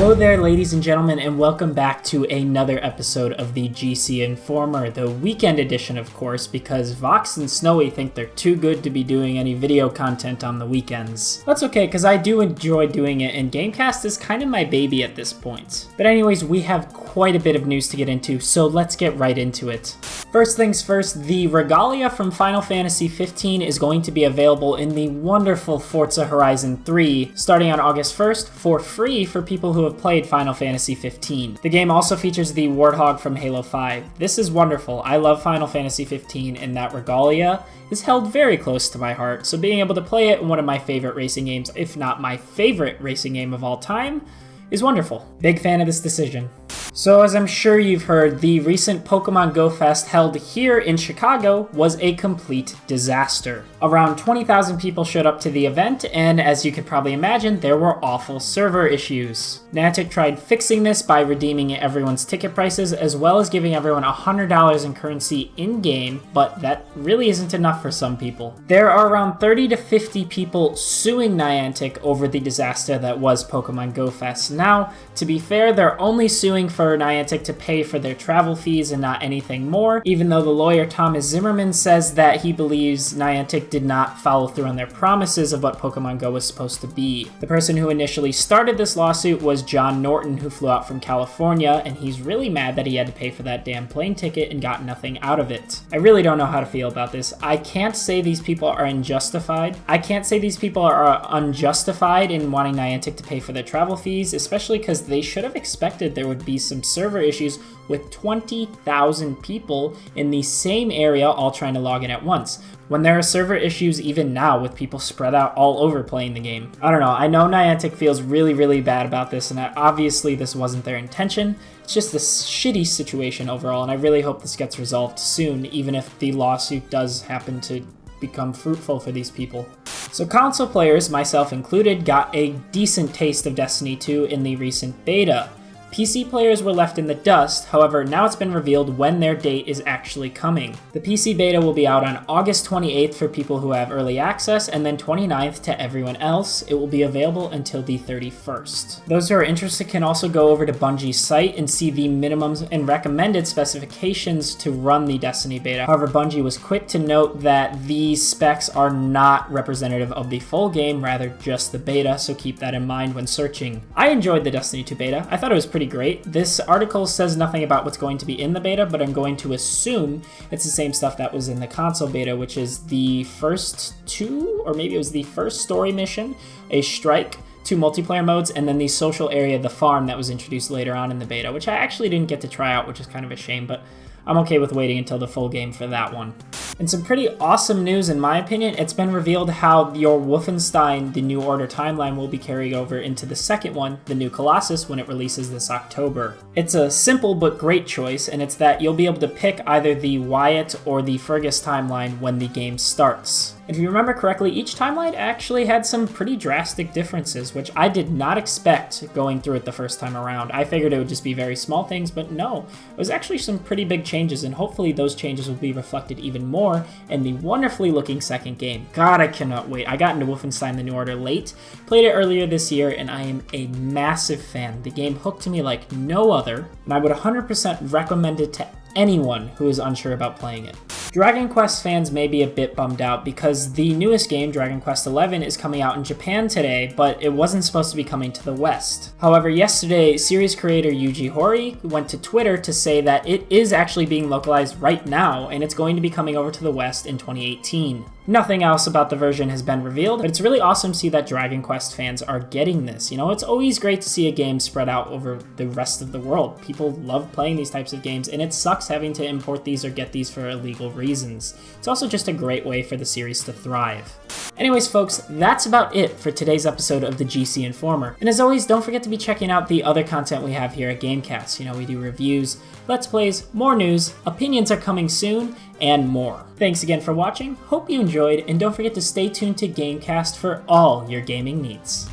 Hello there, ladies and gentlemen, and welcome back to another episode of the GC Informer, the weekend edition, of course, because Vox and Snowy think they're too good to be doing any video content on the weekends. That's okay, because I do enjoy doing it, and GameCast is kind of my baby at this point. But anyways, we have quite a bit of news to get into, so let's get right into it. First things first, the Regalia from Final Fantasy 15 is going to be available in the wonderful Forza Horizon 3, starting on August 1st, for free for people who have played Final Fantasy 15. The game also features the Warthog from Halo 5. This is wonderful. I love Final Fantasy 15, and that Regalia is held very close to my heart, so being able to play it in one of my favorite racing games, if not my favorite racing game of all time, is wonderful. Big fan of this decision. So as I'm sure you've heard, the recent Pokemon Go Fest held here in Chicago was a complete disaster. Around 20,000 people showed up to the event, and as you could probably imagine, there were awful server issues. Niantic tried fixing this by redeeming everyone's ticket prices, as well as giving everyone $100 in currency in-game, but that really isn't enough for some people. There are around 30 to 50 people suing Niantic over the disaster that was Pokemon Go Fest. Now, to be fair, they're only suing for Niantic to pay for their travel fees and not anything more, even though the lawyer Thomas Zimmerman says that he believes Niantic did not follow through on their promises of what Pokemon Go was supposed to be. The person who initially started this lawsuit was John Norton, who flew out from California, and he's really mad that he had to pay for that damn plane ticket and got nothing out of it. I really don't know how to feel about this. I can't say these people are unjustified. I can't say these people are unjustified in wanting Niantic to pay for their travel fees, especially because they should have expected there would be some server issues with 20,000 people in the same area all trying to log in at once, when there are server issues even now with people spread out all over playing the game. I don't know, I know Niantic feels really bad about this, and obviously this wasn't their intention. It's just a shitty situation overall, and I really hope this gets resolved soon, even if the lawsuit does happen to become fruitful for these people. So console players, myself included, got a decent taste of Destiny 2 in the recent beta. PC players were left in the dust, however, now it's been revealed when their date is actually coming. The PC beta will be out on August 28th for people who have early access, and then 29th to everyone else. It will be available until the 31st. Those who are interested can also go over to Bungie's site and see the minimums and recommended specifications to run the Destiny beta. However, Bungie was quick to note that these specs are not representative of the full game, rather just the beta, so keep that in mind when searching. I enjoyed the Destiny 2 beta. I thought it was pretty great. This article says nothing about what's going to be in the beta, but I'm going to assume it's the same stuff that was in the console beta, which is the first two, or maybe it was the first story mission, a strike, 2 multiplayer modes, and then the social area, the farm, that was introduced later on in the beta, which I actually didn't get to try out, which is kind of a shame, but I'm okay with waiting until the full game for that one. And some pretty awesome news in my opinion. It's been revealed how your Wolfenstein, the New Order timeline, will be carried over into the second one, the New Colossus, when it releases this October. It's a simple but great choice, and it's that you'll be able to pick either the Wyatt or the Fergus timeline when the game starts. If you remember correctly, each timeline actually had some pretty drastic differences, which I did not expect going through it the first time around. I figured it would just be very small things, but no, it was actually some pretty big changes, and hopefully those changes will be reflected even more in the wonderfully looking second game. God, I cannot wait. I got into Wolfenstein The New Order late, played it earlier this year, and I am a massive fan. The game hooked me like no other, and I would 100% recommend it to anyone who is unsure about playing it. Dragon Quest fans may be a bit bummed out because the newest game, Dragon Quest XI, is coming out in Japan today, but it wasn't supposed to be coming to the West. However, yesterday, series creator Yuji Horii went to Twitter to say that it is actually being localized right now, and it's going to be coming over to the West in 2018. Nothing else about the version has been revealed, but it's really awesome to see that Dragon Quest fans are getting this. You know, it's always great to see a game spread out over the rest of the world. People love playing these types of games, and it sucks having to import these or get these for illegal reasons. It's also just a great way for the series to thrive. Anyways, folks, that's about it for today's episode of the GC Informer. And as always, don't forget to be checking out the other content we have here at GameCast. You know, we do reviews, Let's Plays, more news, opinions are coming soon, and more. Thanks again for watching, hope you enjoyed, and don't forget to stay tuned to GameCast for all your gaming needs.